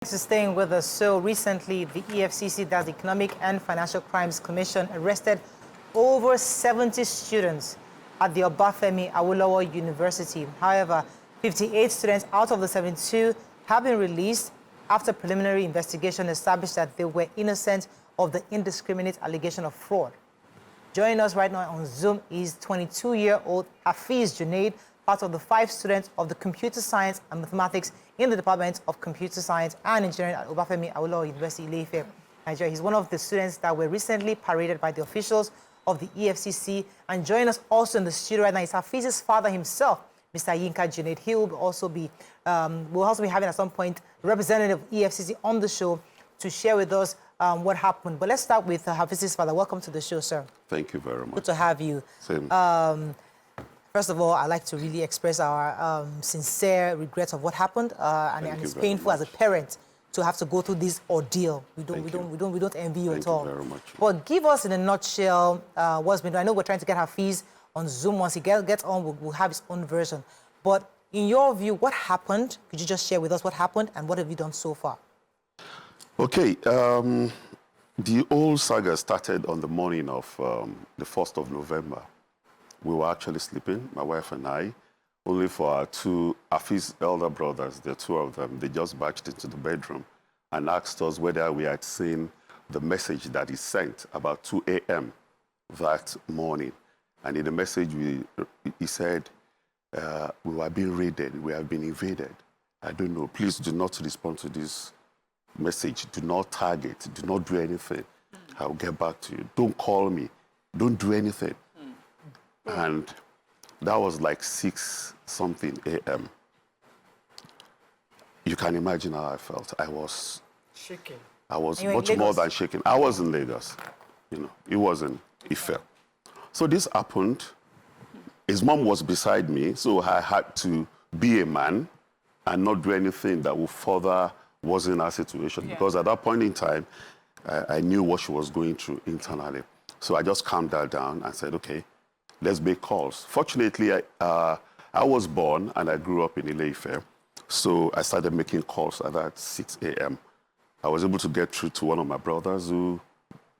Thanks for staying with us. So recently, the EFCC, that's the Economic and Financial Crimes Commission, arrested over 70 students at the Obafemi Awolowo University. However, 58 students out of the 72 have been released after preliminary investigation established that they were innocent of the indiscriminate allegation of fraud. Joining us right now on Zoom is 22-year-old Hafiz Junaid, part of the 5 students of the Computer Science and Mathematics in the Department of Computer Science and Engineering at Obafemi Awolowo University, Ile-Ife, Nigeria. He's one of the students that were recently paraded by the officials of the EFCC. And joining us also in the studio right now is Hafiz's father himself, Mr. Adeyinka Junaid. He will also be, we'll also be having at some point a representative of EFCC on the show to share with us what happened. But let's start with Hafiz's father. Welcome to the show, sir. Thank you very much. Good to have you. Same. First of all, I'd like to really express our sincere regret of what happened, and it's painful as a parent to have to go through this ordeal. We don't envy you at all. Thank you very much. But give us in a nutshell what's been done. I know we're trying to get Hafiz on Zoom. Once he gets on, we'll have his own version. But in your view, what happened? Could you just share with us what happened and what have you done so far? Okay. The whole saga started on the morning of the 1st of November. We were actually sleeping, my wife and I, only for our two Hafiz's elder brothers, the two of them. They just barged into the bedroom and asked us whether we had seen the message that he sent about 2 a.m. that morning. And in the message, he said, we were being raided, we have been invaded. I don't know, please do not respond to this message. Do not target, do not do anything. I'll get back to you. Don't call me, don't do anything. And that was like 6-something a.m. You can imagine how I felt. I was shaking. I was much more than shaking. I was in Lagos. You know, it wasn't Ife. So this happened. His mom was beside me, so I had to be a man and not do anything that would further worsen our situation. Yeah. Because at that point in time, I knew what she was going through internally. So I just calmed her down and said, okay, let's make calls. Fortunately, I was born and I grew up in Ile-Ife, so I started making calls at that 6 a.m. I was able to get through to one of my brothers who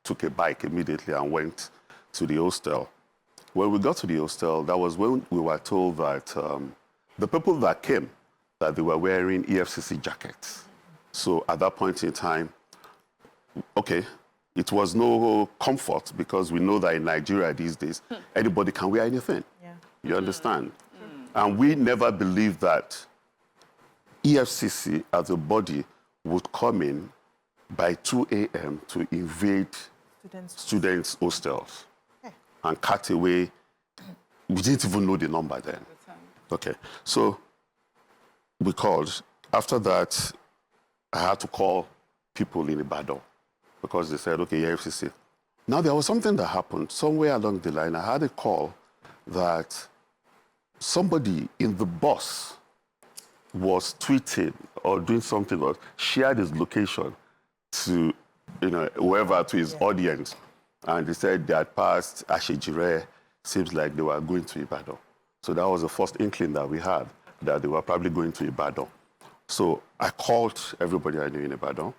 took a bike immediately and went to the hostel. When we got to the hostel, that was when we were told that the people that came, that they were wearing EFCC jackets. So at that point in time, okay, it was no comfort because we know that in Nigeria these days, anybody can wear anything. Yeah. You understand? And we never believed that EFCC as a body would come in by 2 a.m. to invade students' hostels and cut away. We didn't even know the number then. Okay, so we called. After that, I had to call people in Ibadan, because they said, okay, EFCC. Now, there was something that happened somewhere along the line. I had a call that somebody in the bus was tweeting or doing something, or shared his location to, whoever, to his audience. And they said they had passed Ashejire. Seems like they were going to Ibadan. So that was the first inkling that we had, that they were probably going to Ibadan. So I called everybody I knew in Ibadan.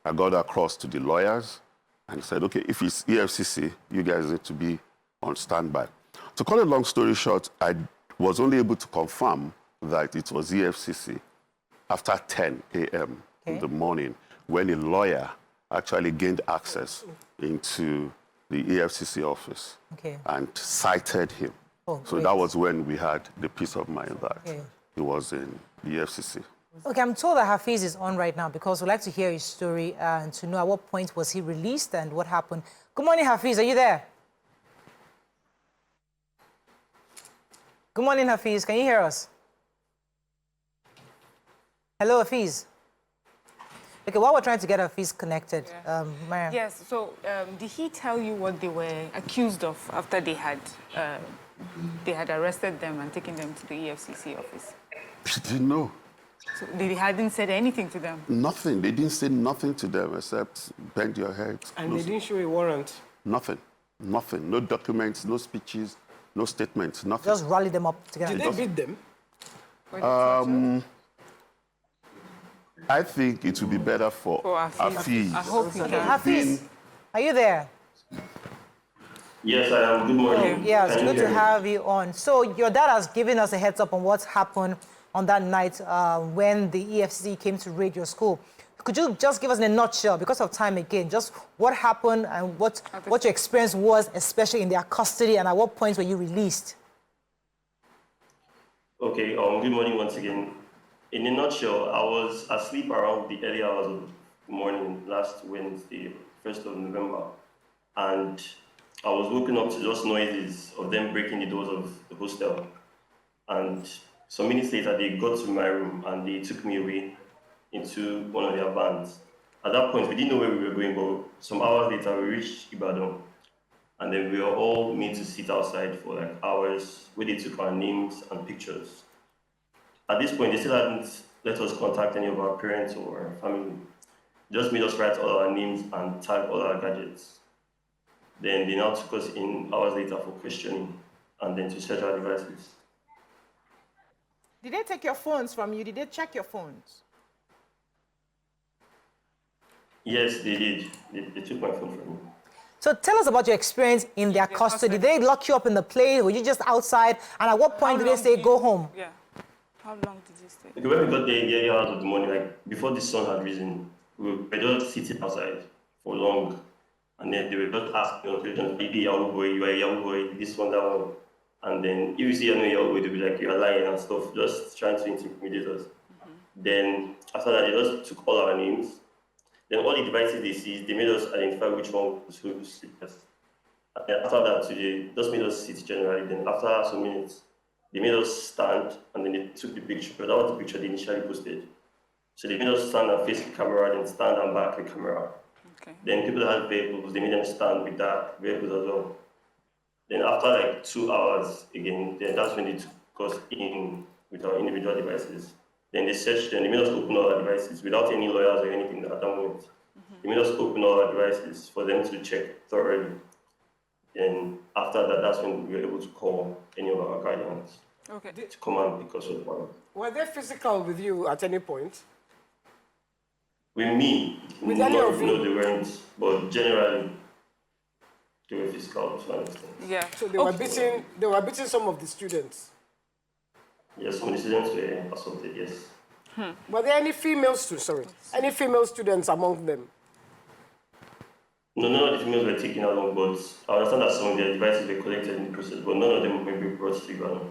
I got across to the lawyers and said, okay, if it's EFCC, you guys need to be on standby. To cut a long story short, I was only able to confirm that it was EFCC after 10 a.m. in the morning, when a lawyer actually gained access into the EFCC office and cited him. So that was when we had the peace of mind that he was in the EFCC. Okay, I'm told that Hafiz is on right now because we'd like to hear his story and to know at what point was he released and what happened. Good morning, Hafiz. Are you there? Good morning, Hafiz. Can you hear us? Hello, Hafiz. Okay, while we're trying to get Hafiz connected, Mariam. Yes, so did he tell you what they were accused of after they had arrested them and taken them to the EFCC office? He didn't know. So they hadn't said anything to them? Nothing. They didn't say nothing to them except bend your head. And they didn't show a warrant? Nothing. Nothing. No documents, no speeches, no statements, nothing. Just rally them up together. Did they beat them? I think it would be better for Hafiz. I hope you Okay, can. Hafiz, are you there? Yes, I am. Good morning. Yeah, it's Can you good hear to me? have you on. So your dad has given us a heads up on what's happened on that night when the EFCC came to raid your school. Could you just give us in a nutshell, because of time again, just what happened and what your experience was, especially in their custody, and at what points were you released? Okay, good morning once again. In a nutshell, I was asleep around the early hours of the morning last Wednesday, 1st of November, and I was woken up to just noises of them breaking the doors of the hostel. And some minutes later, they got to my room and they took me away into one of their vans. At that point, we didn't know where we were going, but some hours later, we reached Ibadan. And then we were all made to sit outside for like hours where they took our names and pictures. At this point, they still hadn't let us contact any of our parents or our family. They just made us write all our names and tag all our gadgets. Then they now took us in hours later for questioning and then to search our devices. Did they take your phones from you? Did they check your phones? Yes, they did. They took my phone from me. So tell us about your experience in their custody. Did they lock you up in the place? Were you just outside? And at what point did they say, go home? Yeah. How long did you stay? Okay, when we got there in the early hours of the morning, like before the sun had risen, we were just sitting outside for long. And then they were just asking us questions, maybe Yahoo boy, you are a Yahoo boy, this one, that one. And then if you see a Yahoo boy, they'll be like, you're lying and stuff, just trying to intimidate us. Then after that, they just took all our names. Then all the devices they seized, they made us identify which one was who's sleepers. And then after that, they just made us sit generally. Then after some minutes, they made us stand and then they took the picture. But that was the picture they initially posted. So they made us stand and face the camera, then stand and back the camera. Okay. Then people that had vehicles, they made them stand with that vehicles as well. Then after like 2 hours again, then that's when they took us in with our individual devices. Then they searched and they made us open all our devices without any lawyers or anything at that moment. They made us open all our devices for them to check thoroughly. And after that, that's when we were able to call any of our guardians to come and pick us up. Were they physical with you at any point? With me, With any of you? no, they weren't. But generally, they were physical to an extent. Yeah. So they were beating some of the students. Yes, some of the students were assaulted, yes. Were there any any female students among them? No, none of the females were taken along, but I understand that some of their devices were collected in the process, but none of them may be brought to Ibadan.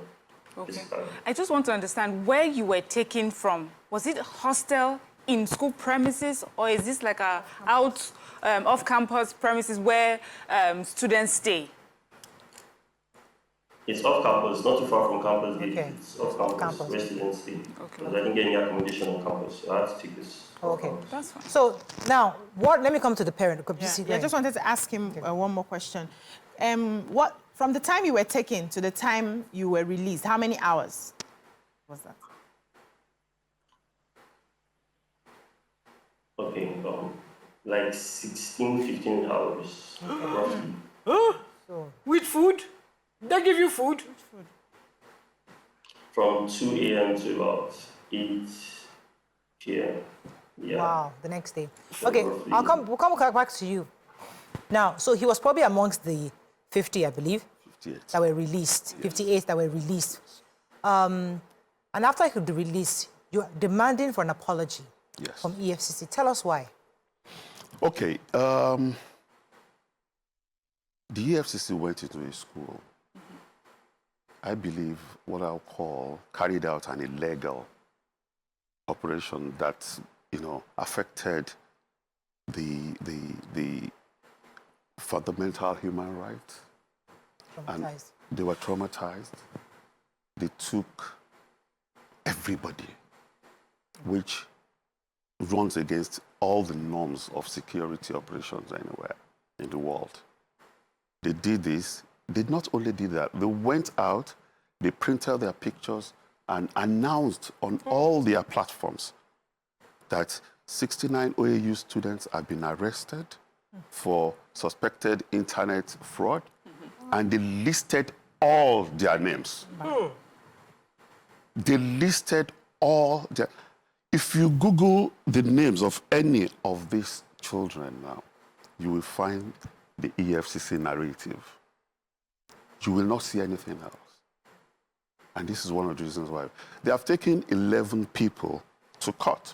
Okay. I just want to understand where you were taken from. Was it hostel in school premises, or is this like a out off-campus premises where students stay? It's off campus, not too far from campus. Okay. It's off campus, where students stay. Okay. Because I didn't get any accommodation on campus, so I had to take this. Okay. That's fine. So now, let me come to the parent. I just wanted to ask him one more question. From the time you were taken to the time you were released, how many hours was that? Okay, like 16, 15 hours, roughly. With food? They give you food? From 2 a.m. to about 8 p.m. Yeah. Wow, the next day. So Okay, roughly- we'll come back to you. Now, so he was probably amongst the 50, I believe, 58. that were released, 58 that were released. And after he could be released, you're demanding for an apology Yes. from EFCC. Tell us why. Okay. The EFCC went into a school. I believe what I'll call carried out an illegal operation that, affected the fundamental human rights. And Traumatized. they were traumatized. They took everybody, which runs against all the norms of security operations anywhere in the world. They did this. They not only did that, they went out, they printed their pictures and announced on all their platforms that 69 OAU students have been arrested for suspected internet fraud, and they listed all their names. They listed all their... If you Google the names of any of these children now, you will find the EFCC narrative. You will not see anything else. And this is one of the reasons why. They have taken 11 people to court.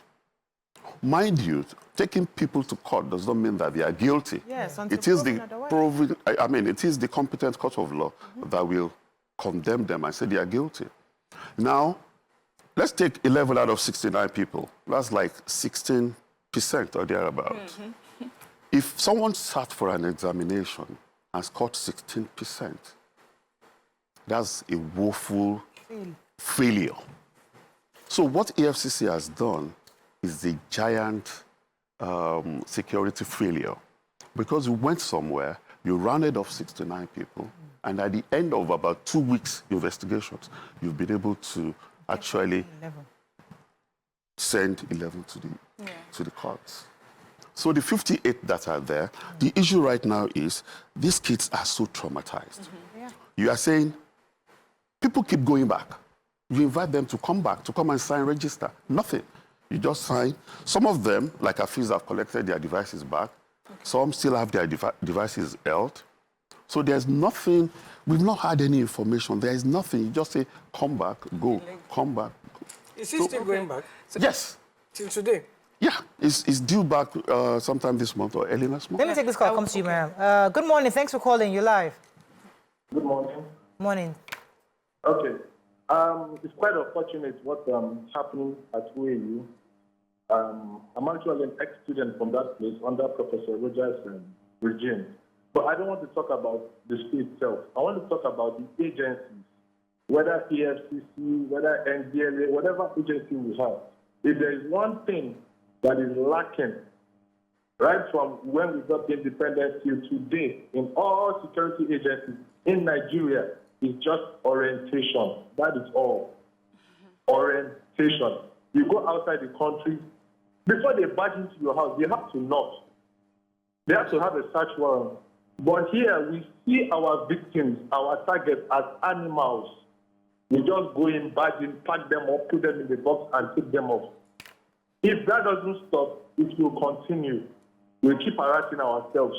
Mind you, taking people to court does not mean that they are guilty. Yes, until it is proven otherwise. it is the competent court of law that will condemn them and say they are guilty. Now, let's take 11 out of 69 people. That's like 16% or thereabout. If someone sat for an examination and scored 16%, that's a woeful failure. So what EFCC has done is a giant security failure, because you went somewhere, you rounded off 69 people, and at the end of about 2 weeks investigations, you've been able to actually send 11 to the courts. So the 58 that are there, the issue right now is these kids are so traumatized. You are saying, people keep going back. You invite them to come back, to come and sign register. Nothing. You just sign. Some of them, like Hafiz, have collected their devices back. Some still have their devices held. So there's nothing. We've not had any information. There is nothing. You just say, come back, go, come back. Is he still going back? Yes. Till today? Yeah, it's due back sometime this month or early next month. Let me take this call. Come to you, ma'am. Good morning. Thanks for calling. You're live. Good morning. Morning. Okay. It's quite unfortunate what's happening at OAU. I'm actually an ex-student from that place under Professor Rogers' regime. But I don't want to talk about the school itself. I want to talk about the agencies, whether EFCC, whether NDLA, whatever agency we have. If there is one thing that is lacking, right from when we got independence till today, in all security agencies in Nigeria, is just orientation. That is all. Orientation. You go outside the country, before they barge into your house, they have to knock. They have to have a search warrant. But here, we see our victims, our targets as animals. We just go in, barge in, pack them up, put them in the box, and take them off. If that doesn't stop, it will continue. We'll keep harassing ourselves.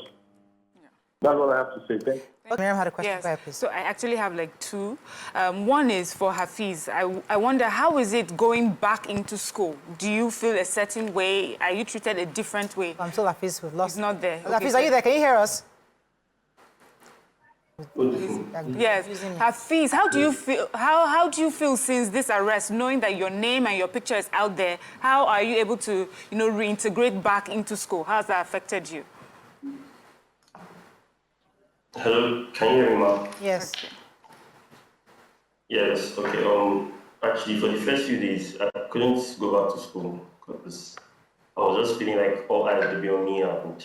That's what I have to say. Thank you. Miriam had a question. Yes. Go ahead, please. So I actually have like two. One is for Hafiz. I wonder, how is it going back into school? Do you feel a certain way? Are you treated a different way? I'm told Hafiz we've lost. He's not there. Hafiz, are you there? Can you hear us? Yes. Hafiz, how do you feel? How do you feel since this arrest, knowing that your name and your picture is out there? How are you able to, reintegrate back into school? How has that affected you? Hello, can you hear me, ma'am? Yes. Yes, okay. Actually, for the first few days, I couldn't go back to school because I was just feeling like all eyes would be on me and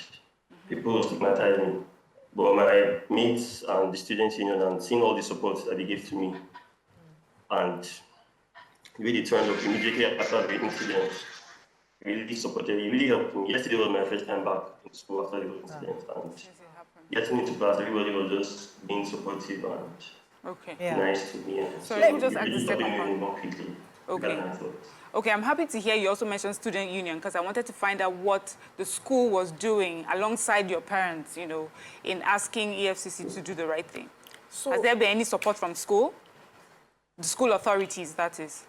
people stigmatized me. But my mates and the students' union and seeing all the support that they gave to me and really turned up immediately after the incident, really supported, it really helped me. Yesterday was my first time back in school after the incident, and getting into class, everybody was just being supportive and nice to me. So let me just ask the second more quickly. Okay. Okay, I'm happy to hear you also mentioned student union, because I wanted to find out what the school was doing alongside your parents, in asking EFCC to do the right thing. So, has there been any support from school? The school authorities, that is.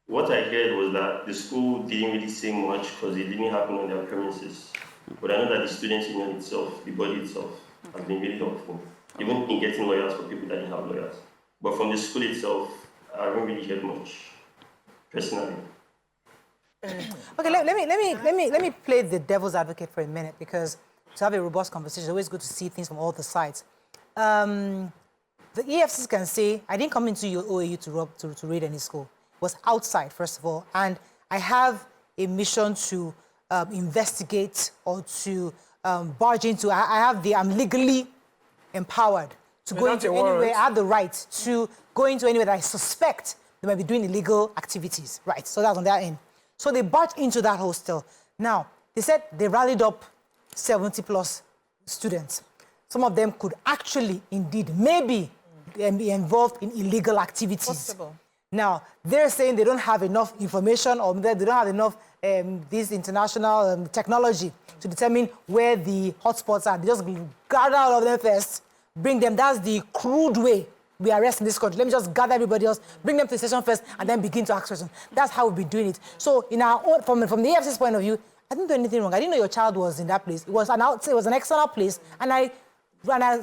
What I heard was that the school didn't really say much because it didn't happen on their premises. But I know that the students' union itself, the body itself, has been really helpful, even in getting lawyers for people that didn't have lawyers. But from the school itself, I haven't really heard much, personally. Okay, let me play the devil's advocate for a minute, because to have a robust conversation, it's always good to see things from all the sides. The EFCC can say, I didn't come into your OAU to raid any school. It was outside, first of all, and I have a mission to investigate or to barge into. I'm legally empowered to go into anywhere. I have the right to go into anywhere that I suspect they might be doing illegal activities, right? So that's on their end. So they barged into that hostel. Now, they said they rallied up 70+ students. Some of them could actually, indeed, maybe be involved in illegal activities. Possible. Now, they're saying they don't have enough information or they don't have enough this international technology to determine where the hotspots are. They just gather all of them first, bring them. That's the crude way we arrest in this country. Let me just gather everybody else, bring them to the station first, and then begin to ask questions. That's how we've been doing it. So in our own, from the EFCC's point of view, I didn't do anything wrong. I didn't know your child was in that place. It was an external place, and I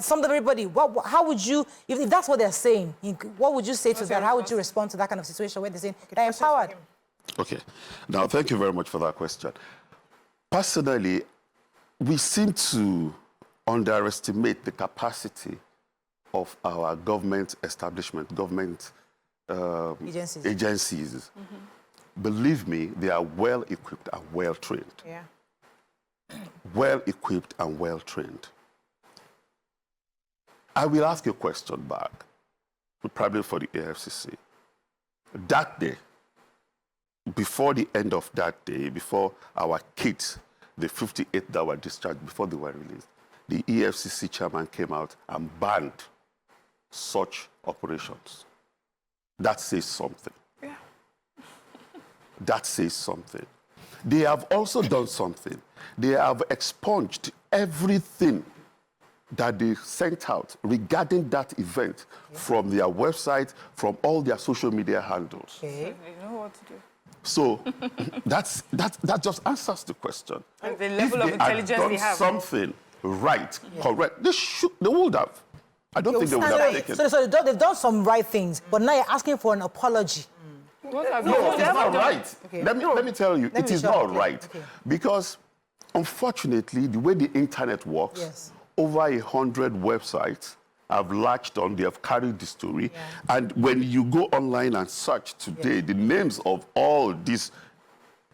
summed up everybody. How would you, if that's what they're saying, what would you say to that? How would you respond to that kind of situation where they're saying they're empowered? Okay. Now, thank you very much for that question. Personally, we seem to underestimate the capacity of our government establishment, government agencies. Believe me, they are well equipped and well trained. Yeah. Well equipped and well trained. I will ask you a question back, probably for the EFCC. That day, before the end of that day, before our kids, the 58 that were discharged, before they were released, the EFCC chairman came out and banned such operations. That says something. Yeah. That says something. They have also done something. They have expunged everything that they sent out regarding that event from their website, from all their social media handles. Okay. They know what to do. So that just answers the question. And the level of If intelligence they had they done have. something right, correct, they would have. I don't think they would have taken. So they've done some right things, but now you're asking for an apology. What have No, it's not done? right. Okay. Let me tell you, it is not right. Okay. Because, unfortunately, the way the internet works, Yes. over 100 websites have latched on, they have carried the story. Yeah. And when you go online and search today, the names of all these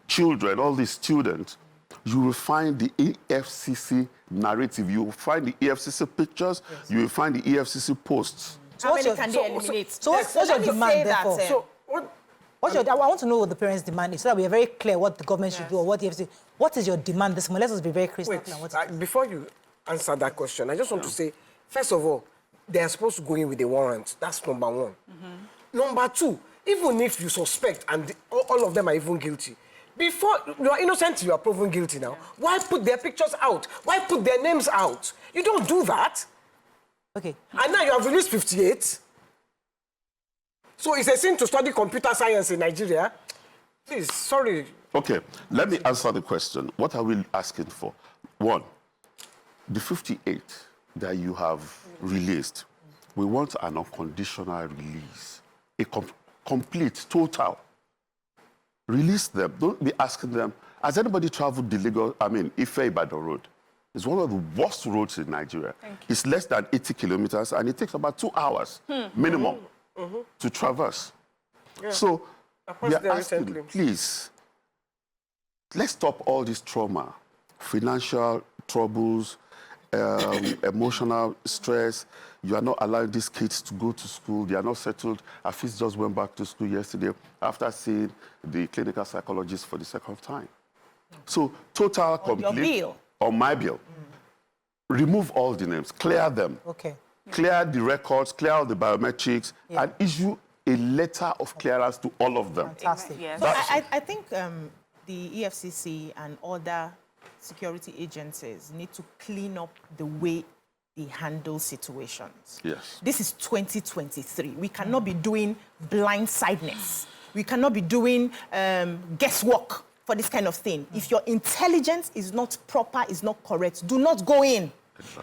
children, all these students, you will find the EFCC narrative, you will find the EFCC pictures, you will find the EFCC posts. So How what's many your- can they eliminate? So what's your let me demand, say that, therefore? So, what, I want to know what the parents' demand is, so that we are very clear what the government should do or what the EFCC. What is your demand this morning? Let us be very crystal wait, clear. What it is. before you answer that question, I just want to say, first of all, they are supposed to go in with a warrant. That's number one. Number two, even if you suspect and all of them are even guilty, before you are innocent, you are proven guilty now. Why put their pictures out? Why put their names out? You don't do that. Okay. And now you have released 58. So it's a sin to study computer science in Nigeria. Please, sorry. Okay, let me answer the question. What are we asking for? One, the 58 that you have released, we want an unconditional release, a complete, total. Release them. Don't be asking them, has anybody traveled the Ife-Ibadan road? It's one of the worst roads in Nigeria. It's less than 80 kilometers and it takes about 2 hours minimum to traverse. So we are there asking, recently. please, let's stop all this trauma, financial troubles, emotional stress. You are not allowing these kids to go to school. They are not settled. Afis just went back to school yesterday after seeing the clinical psychologist for the second time. So total complete. your bill. On my bill. Remove all the names, clear them. Okay. Clear the records, clear all the biometrics, and issue a letter of clearance to all of them. Fantastic. Yes. So I think the EFCC and other security agencies need to clean up the way they handle situations. Yes. This is 2023. We cannot be doing blindsidedness. We cannot be doing guesswork for this kind of thing. If your intelligence is not proper, is not correct, do not go in.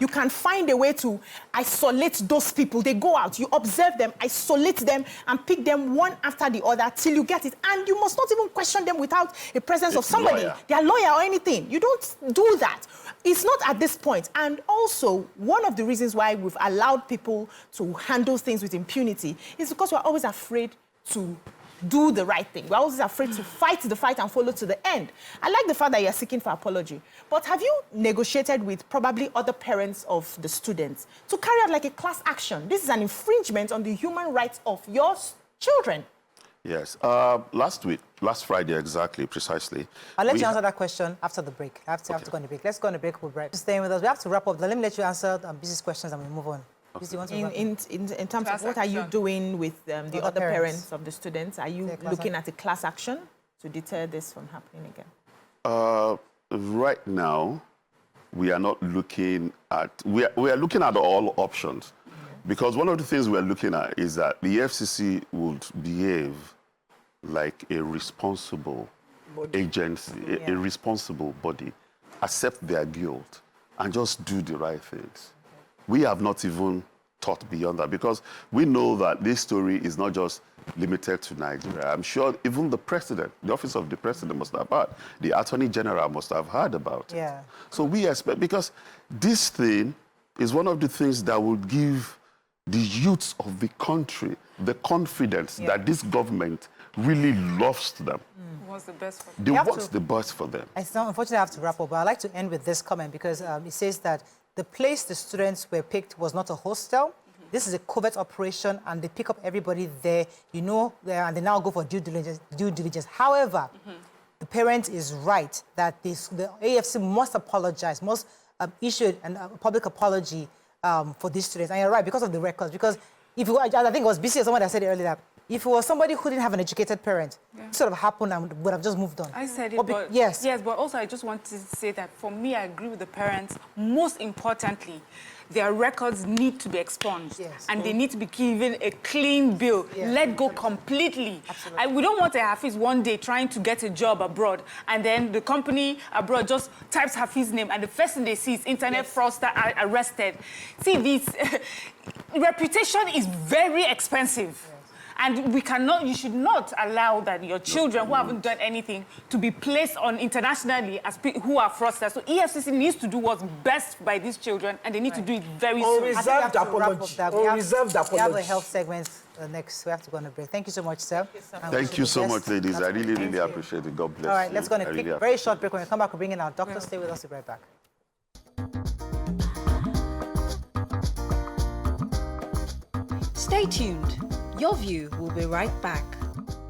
You can find a way to isolate those people. They go out, you observe them, isolate them, and pick them one after the other till you get it. And you must not even question them without a presence of somebody, their lawyer or anything. You don't do that. It's not at this point. And also, one of the reasons why we've allowed people to handle things with impunity is because we're always afraid to do the right thing. We're always afraid to fight the fight and follow to the end. I like the fact that you're seeking for apology. But have you negotiated with probably other parents of the students to carry out like a class action? This is an infringement on the human rights of your children. Yes. Last Friday, exactly, precisely. I'll let you answer that question after the break. I have to go on the break. Let's go on the break. We'll break. Staying with us. We have to wrap up. Let me let you answer business questions and we move on. Please, you want to In, wrap up? in terms Class of what are you action. doing with the Other other parents. parents of the students? Are you Yeah, class looking at a class action to deter this from happening again? Right now, we are not looking at, we are looking at all options. Because one of the things we are looking at is that the EFCC would behave like a responsible agency, a responsible body, accept their guilt, and just do the right things. We have not even thought beyond that because we know that this story is not just limited to Nigeria. I'm sure even the president, the office of the president must have heard. The attorney general must have heard about it. Yeah. So we expect, because this thing is one of the things that will give the youths of the country the confidence that this government really loves them. What's the best for They have want to- the best for them. Unfortunately, I have to wrap up, but I'd like to end with this comment because it says that the place the students were picked was not a hostel. This is a covert operation, and they pick up everybody there, you know, and they now go for due diligence. However, the parent is right that the AFC must apologize, must issue a public apology for these students. And you're right, because of the records. Because if you, I think it was BC or someone that said it earlier, that if it was somebody who didn't have an educated parent, it sort of happened and would have just moved on. I said it, but yes. yes, but also I just want to say that for me, I agree with the parents. Most importantly, their records need to be expunged, Yes. and they need to be given a clean bill. Yeah. Let go completely. Absolutely. We don't want a Hafiz one day trying to get a job abroad, and then the company abroad just types Hafiz's name, and the first thing they see is internet fraudster arrested. See, this reputation is very expensive. And we cannot, you should not allow that your children who haven't done anything to be placed on internationally as who are fraudsters. So EFCC needs to do what's best by these children, and they need to do it very soon. I think we have to wrap up that. We have- Unreserved We have a apology. health segment next. We have to go on a break. Thank you so much, sir. Thank you so much, ladies. I really, Thank really you. appreciate it. God bless All right, you. let's go on a I quick, really very short break. When we come back, we'll bring in our doctor. Stay with us. We'll be right back. Stay tuned. Your View will be right back.